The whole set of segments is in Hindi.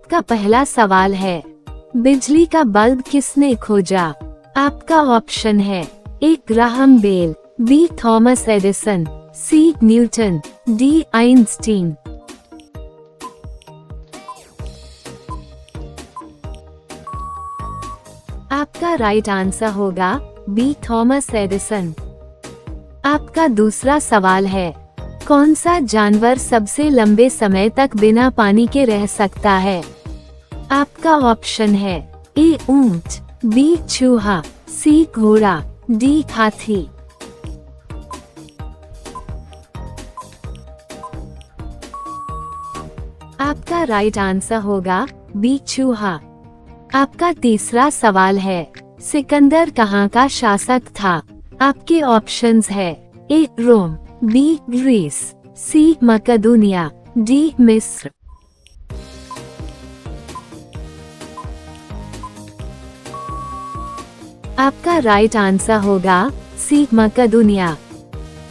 आपका पहला सवाल है, बिजली का बल्ब किसने खोजा? आपका ऑप्शन है A Graham Bell, B Thomas Edison, C Newton, D Einstein. आपका राइट आंसर होगा बी थॉमस एडिसन। आपका दूसरा सवाल है, कौन सा जानवर सबसे लंबे समय तक बिना पानी के रह सकता है? आपका ऑप्शन है ए ऊंट, बी चूहा, सी घोड़ा, डी हाथी। आपका राइट आंसर होगा बी चूहा। आपका तीसरा सवाल है, सिकंदर कहाँ का शासक था? आपके ऑप्शंस है ए रोम, बी ग्रीस, सी मकदूनिया, डी मिस्र। आपका राइट आंसर होगा सी मकदूनिया।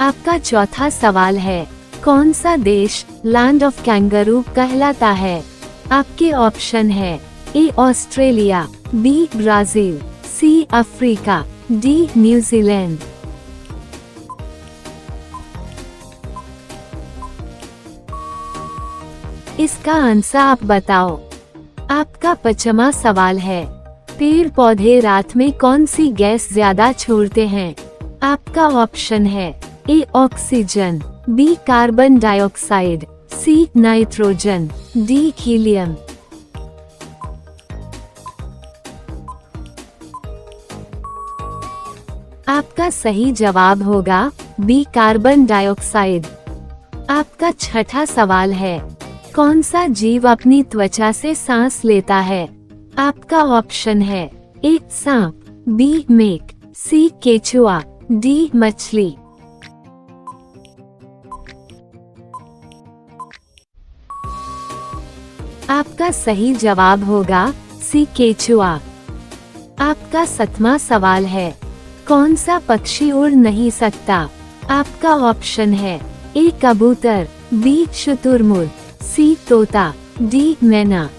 आपका चौथा सवाल है, कौन सा देश लैंड ऑफ कैंगरू कहलाता है? आपके ऑप्शन है A Australia, B Brazil, C Africa, D New Zealand. इसका आंसर आप बताओ। आपका पांचवा सवाल है, पेड़ पौधे रात में कौन सी गैस ज्यादा छोड़ते हैं? आपका ऑप्शन है A oxygen, B carbon dioxide, C nitrogen, D helium. आपका सही जवाब होगा बी कार्बन डाइऑक्साइड। आपका छठा सवाल है, कौन सा जीव अपनी त्वचा से सांस लेता है? आपका ऑप्शन है ए सांप, बी मेक, सी केचुआ, डी मछली। आपका सही जवाब होगा सी केचुआ। आपका सातवां सवाल है, कौन सा पक्षी उड़ नहीं सकता? आपका ऑप्शन है ए कबूतर, बी शुतुरमुर्ग, सी तोता, डी मैना।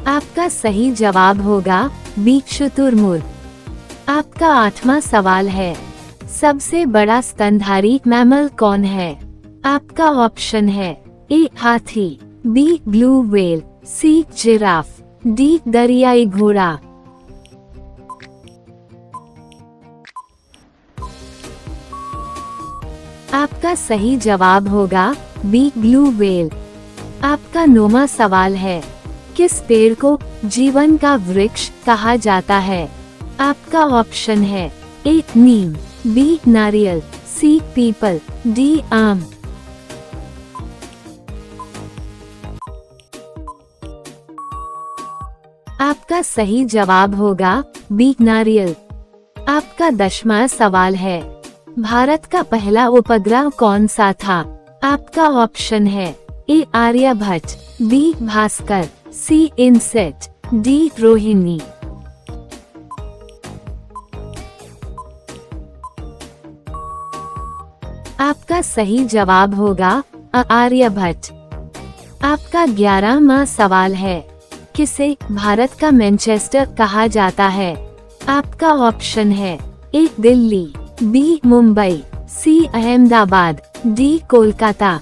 आपका सही जवाब होगा बी शुतुरमुर्ग। आपका आठवां सवाल है, सबसे बड़ा स्तनधारी मैमल कौन है? आपका ऑप्शन है ए हाथी, B blue whale, C giraffe, D दरियाई घोड़ा। आपका सही जवाब होगा बी ब्लू व्हेल। आपका नौवां सवाल है, किस पेड़ को जीवन का वृक्ष कहा जाता है? आपका ऑप्शन है ए नीम, बी नारियल, सी पीपल, डी आम। आपका सही जवाब होगा बी नारियल। आपका 10वां सवाल है, भारत का पहला उपग्रह कौन सा था? आपका ऑप्शन है ए आर्यभट्ट, बी भास्कर, सी इनसेट, डी रोहिणी। आपका सही जवाब होगा आर्यभट्ट। आपका 11वां सवाल है, किसे भारत का मैनचेस्टर कहा जाता है? आपका ऑप्शन है ए दिल्ली, बी मुंबई, सी अहमदाबाद, डी कोलकाता।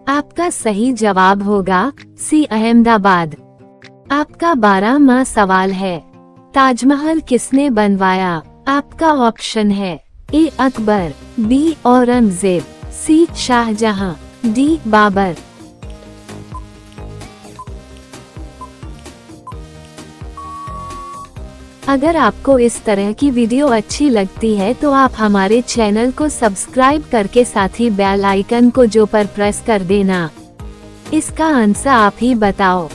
आपका सही जवाब होगा सी अहमदाबाद। आपका 12वां सवाल है, ताजमहल किसने बनवाया? आपका ऑप्शन है ए अकबर, बी औरंगजेब, सी शाहजहां, डी बाबर। अगर आपको इस तरह की वीडियो अच्छी लगती है तो आप हमारे चैनल को सब्सक्राइब करके साथ ही बेल आइकन को जो पर प्रेस कर देना। इसका आंसर आप ही बताओ।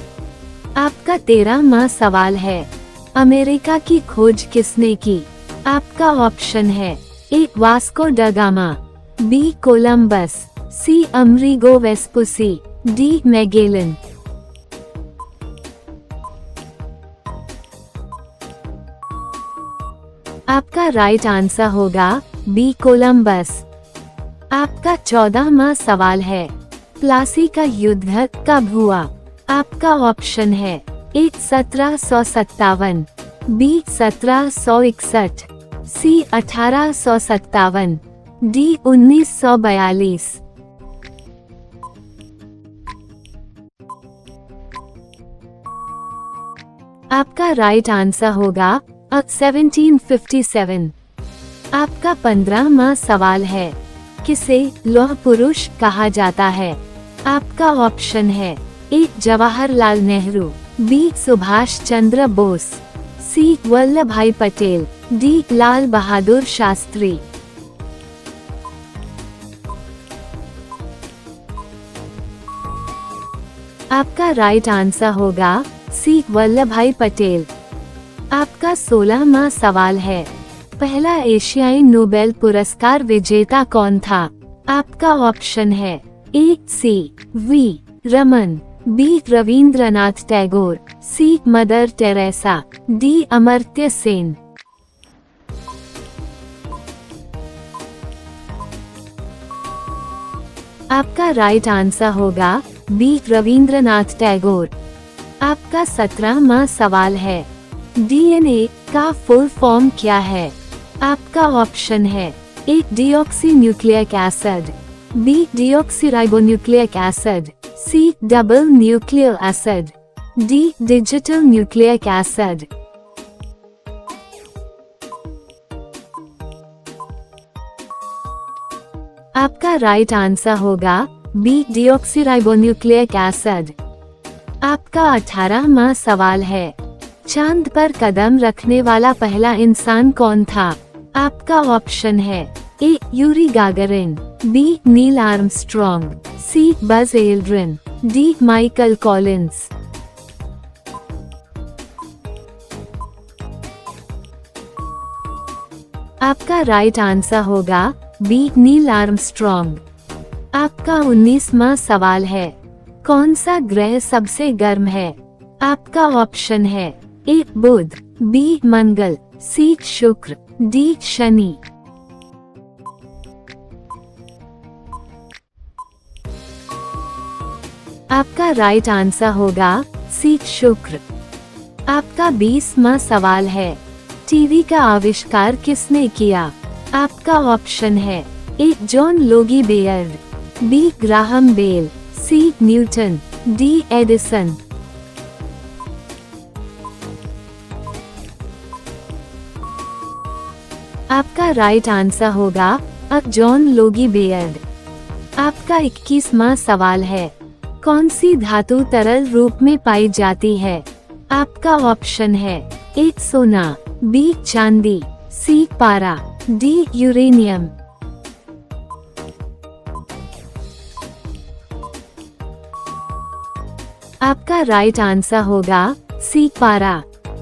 आपका 13वां सवाल है, अमेरिका की खोज किसने की? आपका ऑप्शन है ए Vasco da Gama, B Columbus, सी अमरीगो वेस्पुसी, डी मैगेलन। आपका राइट आंसर होगा बी कोलंबस। आपका 14वां सवाल है, प्लासी का युद्ध कब हुआ? आपका ऑप्शन है ए 1757, बी 1761, सी 1857, डी 1942। आपका राइट आंसर होगा 1757। आपका 15वां सवाल है, किसे लौह पुरुष कहा जाता है? आपका ऑप्शन है ए जवाहरलाल नेहरू, बी सुभाष चंद्र बोस, सी वल्लभ भाई पटेल, डी लाल बहादुर शास्त्री। आपका राइट आंसर होगा सी वल्लभ भाई पटेल। आपका 16वां सवाल है, पहला एशियाई नोबेल पुरस्कार विजेता कौन था? आपका ऑप्शन है A C V Raman, B Rabindranath Tagore, C Mother Teresa, D Amartya Sen. आपका राइट आंसर होगा बी रविंद्रनाथ टैगोर। आपका 17वां सवाल है, डीएनए का फुल फॉर्म क्या है? आपका ऑप्शन है A deoxy nucleic acid, B deoxyribonucleic acid, C double nucleic acid, D digital nucleic acid. आपका राइट आंसर होगा बी डीऑक्सीराइबोन्यूक्लिक एसिड। आपका 18वां सवाल है, चांद पर कदम रखने वाला पहला इंसान कौन था? आपका ऑप्शन है A Yuri Gagarin, B Neil Armstrong, C Buzz Aldrin, D Michael Collins. आपका राइट आंसर होगा बी नील आर्मस्ट्रॉन्ग। आपका 19वां सवाल है, कौन सा ग्रह सबसे गर्म है? आपका ऑप्शन है ए बुध, बी मंगल, सी शुक्र, डी शनि। आपका राइट आंसर होगा सी शुक्र। आपका 20वां सवाल है, टीवी का आविष्कार किसने किया? आपका ऑप्शन है A John Logie Baird, B Graham Bell, C Newton, D Edison. आपका राइट आंसर होगा जॉन लोगी बेयर्ड। आपका 21वां सवाल है, कौन सी धातु तरल रूप में पाई जाती है? आपका ऑप्शन है ए सोना, बी चांदी, सी पारा, डी यूरेनियम। आपका राइट आंसर होगा सी पारा।